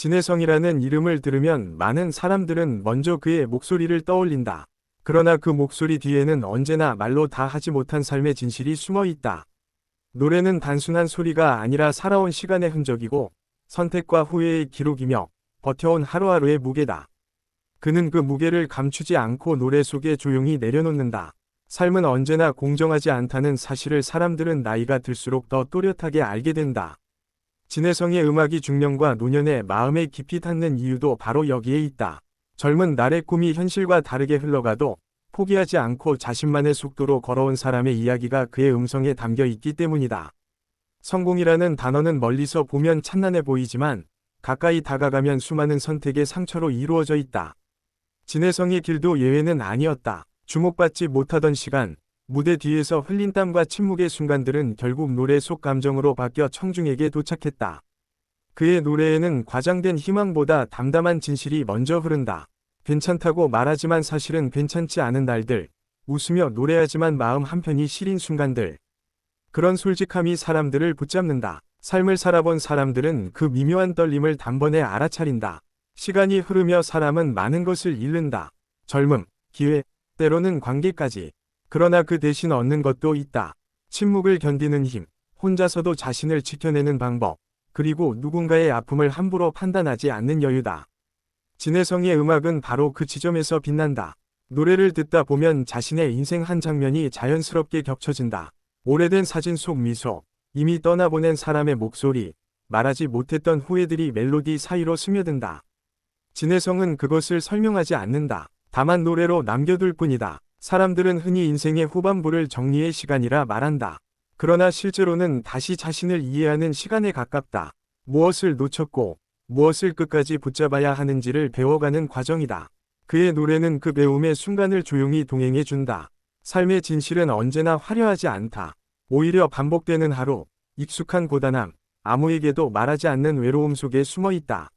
진혜성이라는 이름을 들으면 많은 사람들은 먼저 그의 목소리를 떠올린다. 그러나 그 목소리 뒤에는 언제나 말로 다 하지 못한 삶의 진실이 숨어 있다. 노래는 단순한 소리가 아니라 살아온 시간의 흔적이고 선택과 후회의 기록이며 버텨온 하루하루의 무게다. 그는 그 무게를 감추지 않고 노래 속에 조용히 내려놓는다. 삶은 언제나 공정하지 않다는 사실을 사람들은 나이가 들수록 더 또렷하게 알게 된다. 진혜성의 음악이 중년과 노년의 마음에 깊이 닿는 이유도 바로 여기에 있다. 젊은 날의 꿈이 현실과 다르게 흘러가도 포기하지 않고 자신만의 속도로 걸어온 사람의 이야기가 그의 음성에 담겨 있기 때문이다. 성공이라는 단어는 멀리서 보면 찬란해 보이지만 가까이 다가가면 수많은 선택의 상처로 이루어져 있다. 진혜성의 길도 예외는 아니었다. 주목받지 못하던 시간, 무대 뒤에서 흘린 땀과 침묵의 순간들은 결국 노래 속 감정으로 바뀌어 청중에게 도착했다. 그의 노래에는 과장된 희망보다 담담한 진실이 먼저 흐른다. 괜찮다고 말하지만 사실은 괜찮지 않은 날들, 웃으며 노래하지만 마음 한편이 시린 순간들. 그런 솔직함이 사람들을 붙잡는다. 삶을 살아본 사람들은 그 미묘한 떨림을 단번에 알아차린다. 시간이 흐르며 사람은 많은 것을 잃는다. 젊음, 기회, 때로는 관계까지. 그러나 그 대신 얻는 것도 있다. 침묵을 견디는 힘, 혼자서도 자신을 지켜내는 방법, 그리고 누군가의 아픔을 함부로 판단하지 않는 여유다. 진혜성의 음악은 바로 그 지점에서 빛난다. 노래를 듣다 보면 자신의 인생 한 장면이 자연스럽게 겹쳐진다. 오래된 사진 속 미소, 이미 떠나보낸 사람의 목소리, 말하지 못했던 후회들이 멜로디 사이로 스며든다. 진혜성은 그것을 설명하지 않는다. 다만 노래로 남겨둘 뿐이다. 사람들은 흔히 인생의 후반부를 정리의 시간이라 말한다. 그러나 실제로는 다시 자신을 이해하는 시간에 가깝다. 무엇을 놓쳤고 무엇을 끝까지 붙잡아야 하는지를 배워가는 과정이다. 그의 노래는 그 배움의 순간을 조용히 동행해준다. 삶의 진실은 언제나 화려하지 않다. 오히려 반복되는 하루, 익숙한 고단함, 아무에게도 말하지 않는 외로움 속에 숨어 있다.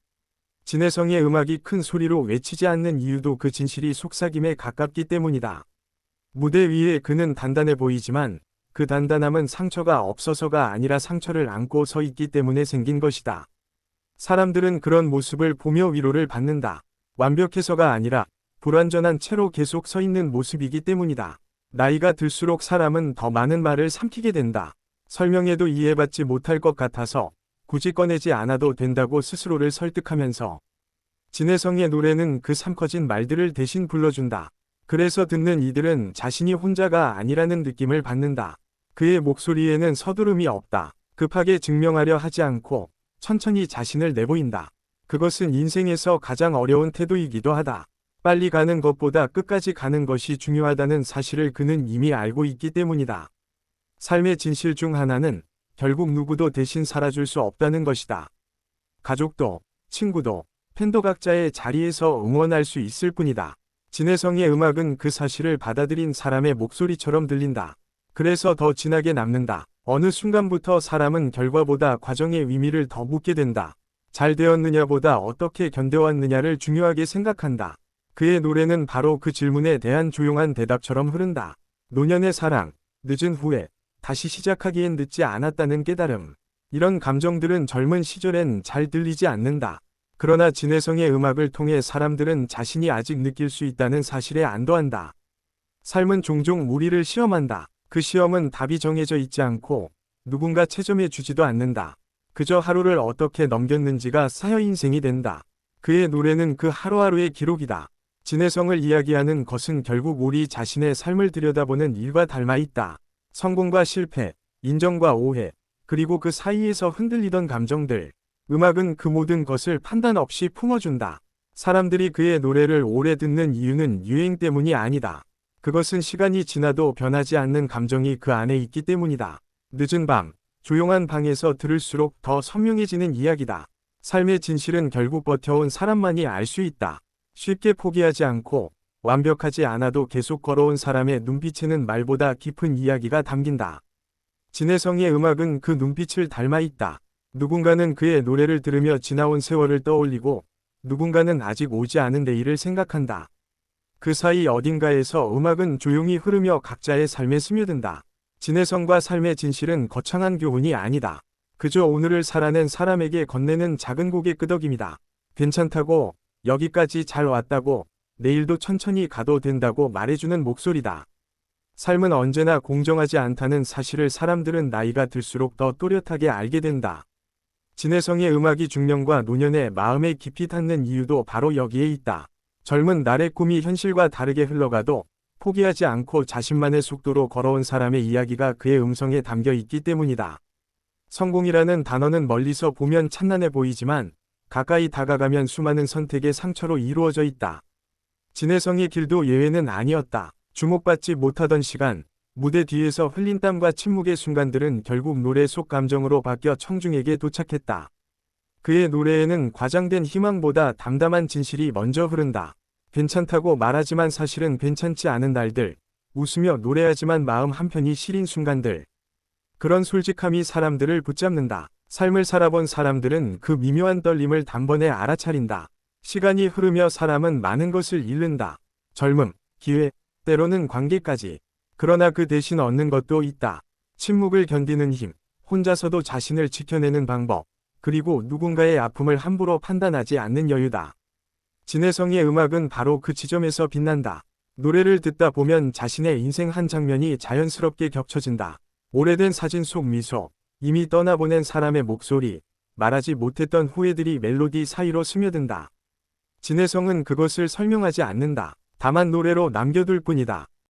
진혜성의 음악이 큰 소리로 외치지 않는 이유도 그 진실이 속삭임에 가깝기 때문이다. 무대 위에 그는 단단해 보이지만 그 단단함은 상처가 없어서가 아니라 상처를 안고 서 있기 때문에 생긴 것이다. 사람들은 그런 모습을 보며 위로를 받는다. 완벽해서가 아니라 불완전한 채로 계속 서 있는 모습이기 때문이다. 나이가 들수록 사람은 더 많은 말을 삼키게 된다. 설명해도 이해받지 못할 것 같아서 굳이 꺼내지 않아도 된다고 스스로를 설득하면서. 진혜성의 노래는 그 삼켜진 말들을 대신 불러준다. 그래서 듣는 이들은 자신이 혼자가 아니라는 느낌을 받는다. 그의 목소리에는 서두름이 없다. 급하게 증명하려 하지 않고 천천히 자신을 내보인다. 그것은 인생에서 가장 어려운 태도이기도 하다. 빨리 가는 것보다 끝까지 가는 것이 중요하다는 사실을 그는 이미 알고 있기 때문이다. 삶의 진실 중 하나는 결국 누구도 대신 살아줄 수 없다는 것이다. 가족도, 친구도, 팬도 각자의 자리에서 응원할 수 있을 뿐이다. 진혜성의 음악은 그 사실을 받아들인 사람의 목소리처럼 들린다. 그래서 더 진하게 남는다. 어느 순간부터 사람은 결과보다 과정의 의미를 더 묻게 된다. 잘 되었느냐보다 어떻게 견뎌왔느냐를 중요하게 생각한다. 그의 노래는 바로 그 질문에 대한 조용한 대답처럼 흐른다. 노년의 사랑, 늦은 후회, 다시 시작하기엔 늦지 않았다는 깨달음. 이런 감정들은 젊은 시절엔 잘 들리지 않는다. 그러나 진혜성의 음악을 통해 사람들은 자신이 아직 느낄 수 있다는 사실에 안도한다. 삶은 종종 우리를 시험한다. 그 시험은 답이 정해져 있지 않고 누군가 채점해 주지도 않는다. 그저 하루를 어떻게 넘겼는지가 사여 인생이 된다. 그의 노래는 그 하루하루의 기록이다. 진혜성을 이야기하는 것은 결국 우리 자신의 삶을 들여다보는 일과 닮아 있다. 성공과 실패, 인정과 오해, 그리고 그 사이에서 흔들리던 감정들. 음악은 그 모든 것을 판단 없이 품어준다. 사람들이 그의 노래를 오래 듣는 이유는 유행 때문이 아니다. 그것은 시간이 지나도 변하지 않는 감정이 그 안에 있기 때문이다. 늦은 밤, 조용한 방에서 들을수록 더 선명해지는 이야기다. 삶의 진실은 결국 버텨온 사람만이 알 수 있다. 쉽게 포기하지 않고 완벽하지 않아도 계속 걸어온 사람의 눈빛에는 말보다 깊은 이야기가 담긴다. 진혜성의 음악은 그 눈빛을 닮아 있다. 누군가는 그의 노래를 들으며 지나온 세월을 떠올리고 누군가는 아직 오지 않은 내일을 생각한다. 그 사이 어딘가에서 음악은 조용히 흐르며 각자의 삶에 스며든다. 진혜성과 삶의 진실은 거창한 교훈이 아니다. 그저 오늘을 살아낸 사람에게 건네는 작은 곡의 끄덕임이다. 괜찮다고, 여기까지 잘 왔다고, 내일도 천천히 가도 된다고 말해주는 목소리다. 삶은 언제나 공정하지 않다는 사실을 사람들은 나이가 들수록 더 또렷하게 알게 된다. 진혜성의 음악이 중년과 노년의 마음에 깊이 닿는 이유도 바로 여기에 있다. 젊은 날의 꿈이 현실과 다르게 흘러가도 포기하지 않고 자신만의 속도로 걸어온 사람의 이야기가 그의 음성에 담겨 있기 때문이다. 성공이라는 단어는 멀리서 보면 찬란해 보이지만 가까이 다가가면 수많은 선택의 상처로 이루어져 있다. 진혜성의 길도 예외는 아니었다. 주목받지 못하던 시간, 무대 뒤에서 흘린 땀과 침묵의 순간들은 결국 노래 속 감정으로 바뀌어 청중에게 도착했다. 그의 노래에는 과장된 희망보다 담담한 진실이 먼저 흐른다. 괜찮다고 말하지만 사실은 괜찮지 않은 날들, 웃으며 노래하지만 마음 한편이 시린 순간들. 그런 솔직함이 사람들을 붙잡는다. 삶을 살아본 사람들은 그 미묘한 떨림을 단번에 알아차린다. 시간이 흐르며 사람은 많은 것을 잃는다. 젊음, 기회, 때로는 관계까지. 그러나 그 대신 얻는 것도 있다. 침묵을 견디는 힘, 혼자서도 자신을 지켜내는 방법, 그리고 누군가의 아픔을 함부로 판단하지 않는 여유다. 진혜성의 음악은 바로 그 지점에서 빛난다. 노래를 듣다 보면 자신의 인생 한 장면이 자연스럽게 겹쳐진다. 오래된 사진 속 미소, 이미 떠나보낸 사람의 목소리, 말하지 못했던 후회들이 멜로디 사이로 스며든다. 진혜성은 그것을 설명하지 않는다. 다만 노래로 남겨둘 뿐이다.